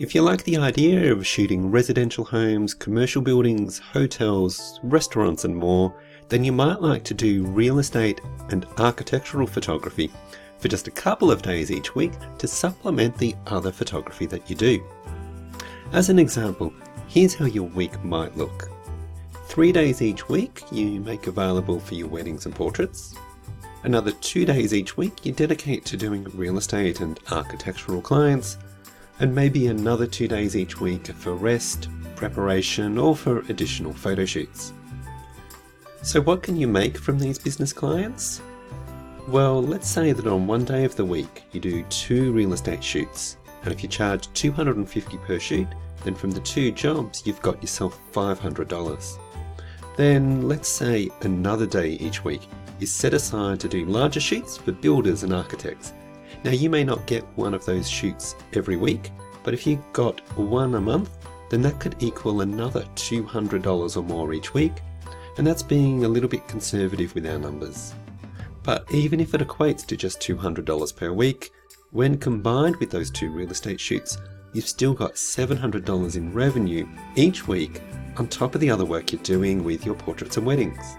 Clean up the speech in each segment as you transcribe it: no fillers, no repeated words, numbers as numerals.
If you like the idea of shooting residential homes, commercial buildings, hotels, restaurants and more, then you might like to do real estate and architectural photography for just a couple of days each week to supplement the other photography that you do. As an example, here's how your week might look. 3 days each week you make available for your weddings and portraits. Another 2 days each week you dedicate to doing real estate and architectural clients. And maybe another 2 days each week for rest, preparation, or for additional photo shoots. So what can you make from these business clients? Well, let's say that on one day of the week you do 2 real estate shoots, and if you charge $250 per shoot, then from the 2 jobs you've got yourself $500. Then let's say another day each week is set aside to do larger shoots for builders and architects. Now you may not get one of those shoots every week, but if you got one a month, then that could equal another $200 or more each week, and that's being a little bit conservative with our numbers. But even if it equates to just $200 per week, when combined with those 2 real estate shoots, you've still got $700 in revenue each week on top of the other work you're doing with your portraits and weddings.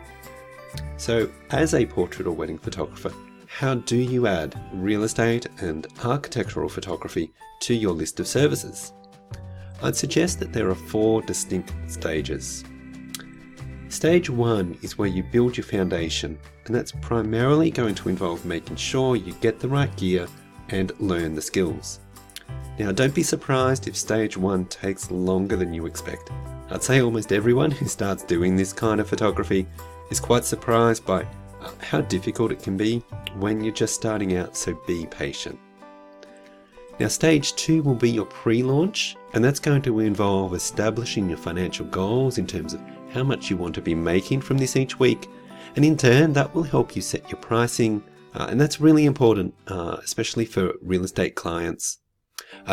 So as a portrait or wedding photographer, how do you add real estate and architectural photography to your list of services? I'd suggest that there are 4 distinct stages. Stage 1 is where you build your foundation, and that's primarily going to involve making sure you get the right gear and learn the skills. Now don't be surprised if stage 1 takes longer than you expect. I'd say almost everyone who starts doing this kind of photography is quite surprised by how difficult it can be when you're just starting out, so be patient. Now stage 2 will be your pre-launch, and that's going to involve establishing your financial goals in terms of how much you want to be making from this each week, and in turn that will help you set your pricing, and that's really important, especially for real estate clients.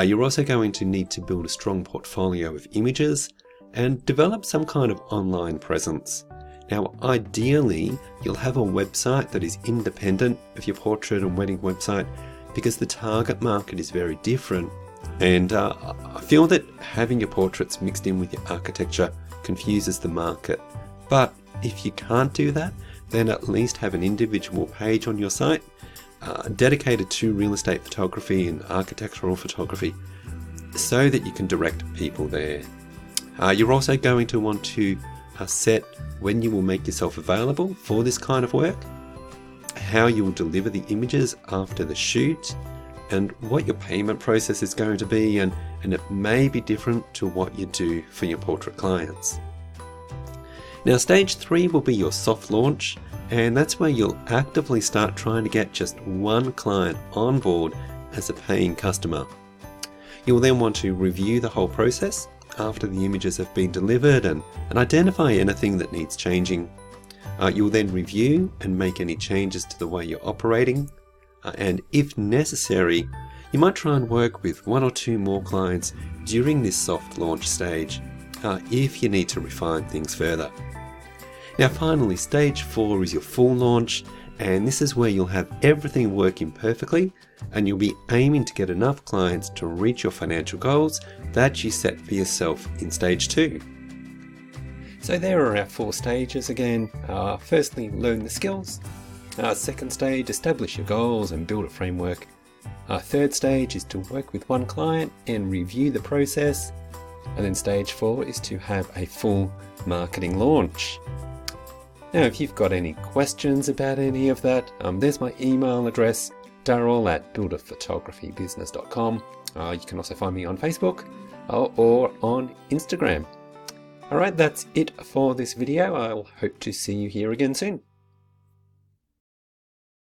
You're also going to need to build a strong portfolio of images and develop some kind of online presence. Now ideally you'll have a website that is independent of your portrait and wedding website, because the target market is very different, and I feel that having your portraits mixed in with your architecture confuses the market. But if you can't do that, then at least have an individual page on your site dedicated to real estate photography and architectural photography so that you can direct people there. You're also going to want to set when you will make yourself available for this kind of work, how you will deliver the images after the shoot, and what your payment process is going to be, and it may be different to what you do for your portrait clients. Now stage 3 will be your soft launch, and that's where you'll actively start trying to get just one client on board as a paying customer. You'll then want to review the whole process after the images have been delivered and identify anything that needs changing. You'll then review and make any changes to the way you're operating, and if necessary, you might try and work with 1 or 2 more clients during this soft launch stage if you need to refine things further. Now finally, stage 4 is your full launch, and this is where you'll have everything working perfectly, and you'll be aiming to get enough clients to reach your financial goals that you set for yourself in stage 2. So there are our 4 stages again. Firstly, learn the skills. Second stage, establish your goals and build a framework. Third stage is to work with one client and review the process. And then stage 4 is to have a full marketing launch. Now if you've got any questions about any of that, there's my email address, darryl@builderphotographybusiness.com. You can also find me on Facebook or on Instagram. Alright, that's it for this video. I'll hope to see you here again soon.